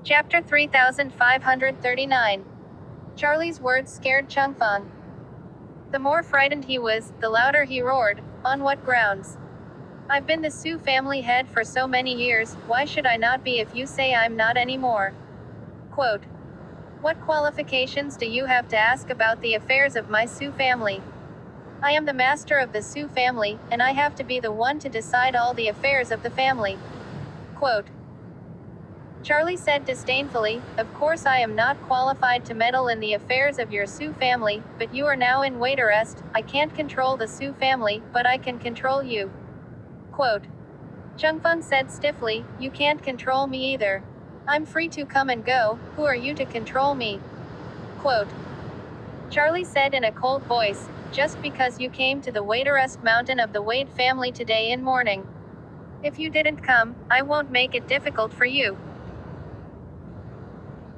Chapter 3539. Charlie's words scared Changfeng. The more frightened he was, the louder he roared. On what grounds? I've been the Su family head for so many years, why should I not be if you say I'm not anymore? Quote. What qualifications do you have to ask about the affairs of my Su family? I am the master of the Su family, and I have to be the one to decide all the affairs of the family. Quote. Charlie said disdainfully, of course I am not qualified to meddle in the affairs of your Su family, but you are now in wait arrest. I can't control the Su family, but I can control you. Quote. Changfeng said stiffly, you can't control me either. I'm free to come and go, who are you to control me? Quote. Charlie said in a cold voice, just because you came to the wait arrest mountain of the Wade family today in morning. If you didn't come, I won't make it difficult for you.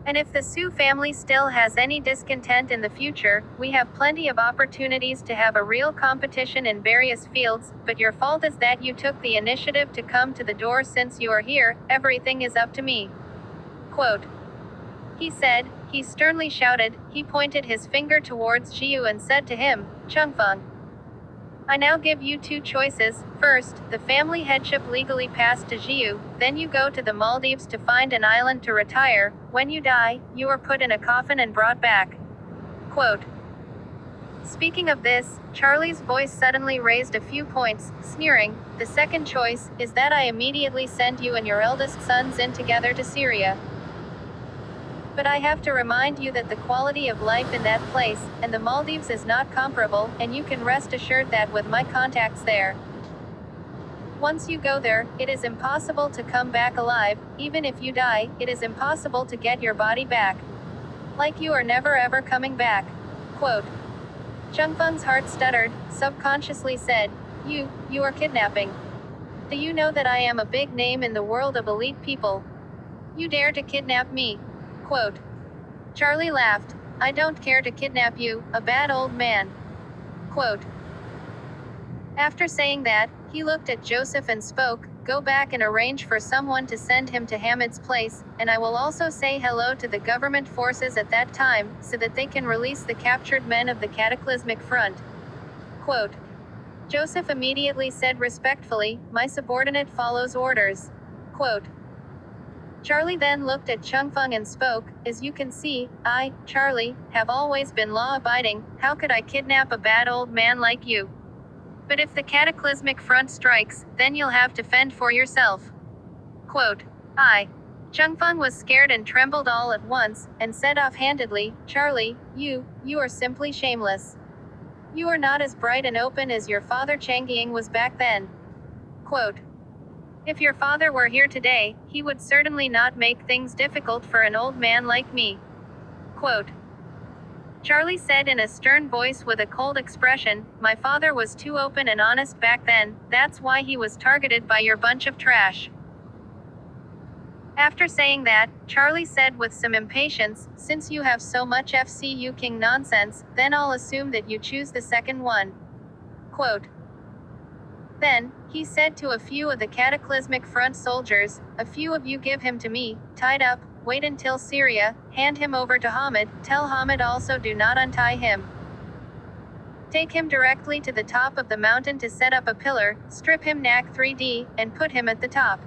And if the Su family still has any discontent in the future, we have plenty of opportunities to have a real competition in various fields, but your fault is that you took the initiative to come to the door. Since you are here, everything is up to me. Quote. He said, he sternly shouted, he pointed his finger towards Jiu and said to him, Changfeng. I now give you two choices. First, the family headship legally passed to Jiu, then you go to the Maldives to find an island to retire. When you die, you are put in a coffin and brought back. Quote. Speaking of this, Charlie's voice suddenly raised a few points, sneering, the second choice is that I immediately send you and your eldest sons in together to Syria. But I have to remind you that the quality of life in that place, and the Maldives is not comparable, and you can rest assured that with my contacts there. Once you go there, it is impossible to come back alive. Even if you die, it is impossible to get your body back. Like you are never ever coming back. Quote. Changfeng's heart stuttered, subconsciously said, you are kidnapping. Do you know that I am a big name in the world of elite people? You dare to kidnap me? Quote. Charlie laughed. I don't care to kidnap you, a bad old man. Quote. After saying that, he looked at Joseph and spoke, go back and arrange for someone to send him to Hamid's place, and I will also say hello to the government forces at that time, so that they can release the captured men of the Cataclysmic Front. Quote. Joseph immediately said respectfully, my subordinate follows orders. Quote. Charlie then looked at Changfeng and spoke, as you can see, I, Charlie, have always been law-abiding, how could I kidnap a bad old man like you? But if the Cataclysmic Front strikes, then you'll have to fend for yourself. Quote. Changfeng was scared and trembled all at once, and said offhandedly, Charlie, you are simply shameless. You are not as bright and open as your father Changying was back then. Quote. If your father were here today, he would certainly not make things difficult for an old man like me. Quote. Charlie said in a stern voice with a cold expression, my father was too open and honest back then, that's why he was targeted by your bunch of trash. After saying that, Charlie said with some impatience, since you have so much FCU King nonsense, then I'll assume that you choose the second one. Quote. Then, he said to a few of the Cataclysmic Front soldiers, a few of you give him to me, tied up, wait until Syria, hand him over to Hamid, tell Hamid also do not untie him. Take him directly to the top of the mountain to set up a pillar, strip him knack 3D, and put him at the top.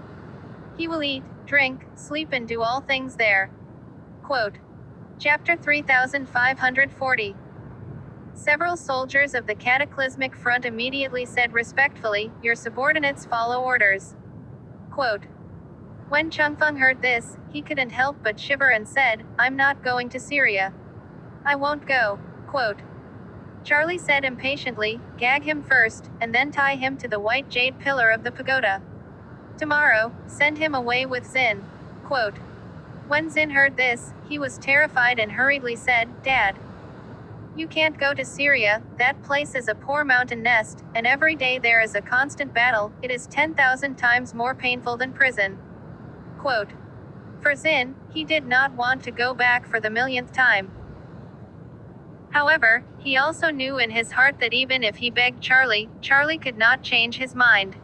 He will eat, drink, sleep and do all things there. Quote. Chapter 3540. Several soldiers of the Cataclysmic Front immediately said respectfully, your subordinates follow orders. Quote. When Changfeng heard this, he couldn't help but shiver and said, I'm not going to Syria. I won't go. Quote. Charlie said impatiently, gag him first, and then tie him to the white jade pillar of the pagoda. Tomorrow, send him away with Xin. Quote. When Xin heard this, he was terrified and hurriedly said, Dad. You can't go to Syria, that place is a poor mountain nest, and every day there is a constant battle, it is 10,000 times more painful than prison. Quote. For Xin, he did not want to go back for the millionth time. However, he also knew in his heart that even if he begged Charlie, Charlie could not change his mind.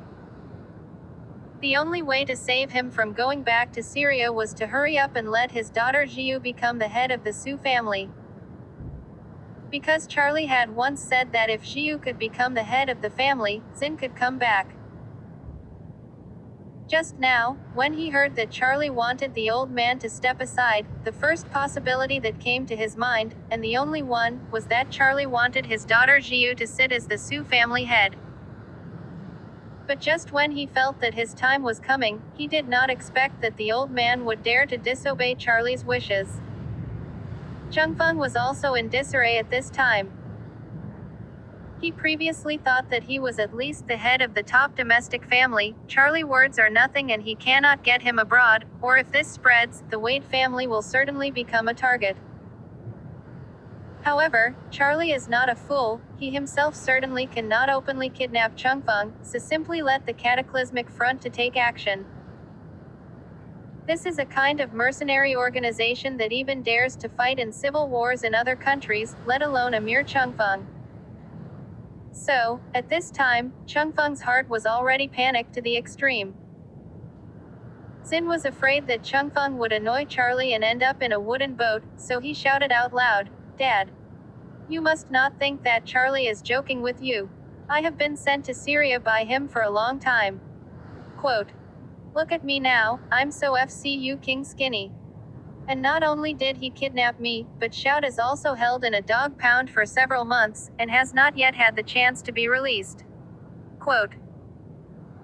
The only way to save him from going back to Syria was to hurry up and let his daughter Jiu become the head of the Su family. Because Charlie had once said that if Jiu could become the head of the family, Xin could come back. Just now, when he heard that Charlie wanted the old man to step aside, the first possibility that came to his mind, and the only one, was that Charlie wanted his daughter Jiu to sit as the Su family head. But just when he felt that his time was coming, he did not expect that the old man would dare to disobey Charlie's wishes. Changfeng was also in disarray at this time. He previously thought that he was at least the head of the top domestic family. Charlie words are nothing and he cannot get him abroad, or if this spreads, the Wade family will certainly become a target. However, Charlie is not a fool. He himself certainly cannot openly kidnap Changfeng, so simply let the cataclysmic front to take action. This is a kind of mercenary organization that even dares to fight in civil wars in other countries, let alone a mere Changfeng. So, at this time, Changfeng's heart was already panicked to the extreme. Xin was afraid that Changfeng would annoy Charlie and end up in a wooden boat, so he shouted out loud, "Dad! You must not think that Charlie is joking with you. I have been sent to Syria by him for a long time. Quote, look at me now, I'm so FCU king skinny. And not only did he kidnap me, but Shout is also held in a dog pound for several months, and has not yet had the chance to be released. Quote,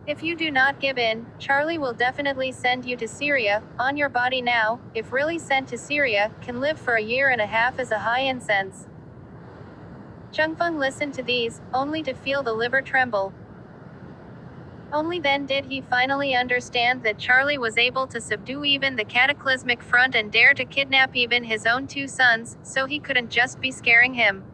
if you do not give in, Charlie will definitely send you to Syria, on your body now, if really sent to Syria, can live for a year and a half as a high incense." Changfeng listened to these, only to feel the liver tremble. Only then did he finally understand that Charlie was able to subdue even the cataclysmic front and dare to kidnap even his own two sons, so he couldn't just be scaring him.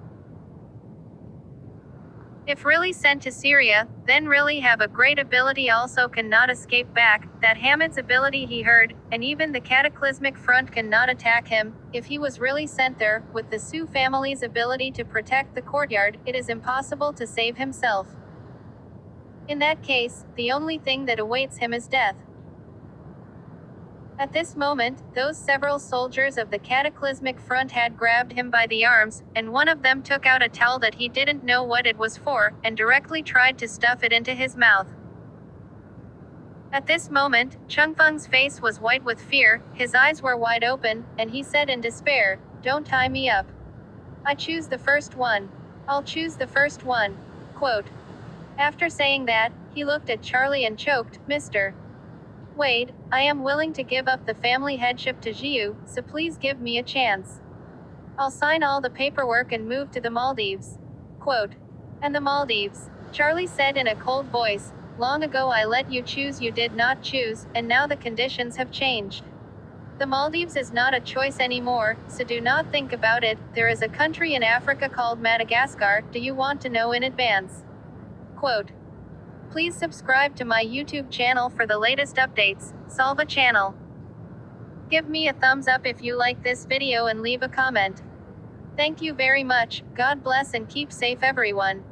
If really sent to Syria, then really have a great ability also cannot escape back, that Hamid's ability he heard, and even the cataclysmic front cannot attack him. If he was really sent there, with the Su family's ability to protect the courtyard, it is impossible to save himself. In that case, the only thing that awaits him is death. At this moment, those several soldiers of the cataclysmic front had grabbed him by the arms, and one of them took out a towel that he didn't know what it was for, and directly tried to stuff it into his mouth. At this moment, Changfeng's face was white with fear, his eyes were wide open, and he said in despair, "Don't tie me up. I choose the first one. I'll choose the first one." Quote. After saying that, he looked at Charlie and choked, "Mr. Wade, I am willing to give up the family headship to Jiu, so please give me a chance. I'll sign all the paperwork and move to the Maldives." Quote. And the Maldives. Charlie said in a cold voice, "Long ago I let you choose, you did not choose, and now the conditions have changed. The Maldives is not a choice anymore, so do not think about it. There is a country in Africa called Madagascar. Do you want to know in advance?" Quote. Please subscribe to my YouTube channel for the latest updates. Salva channel. Give me a thumbs up if you like this video and leave a comment. Thank you very much. God bless and keep safe everyone.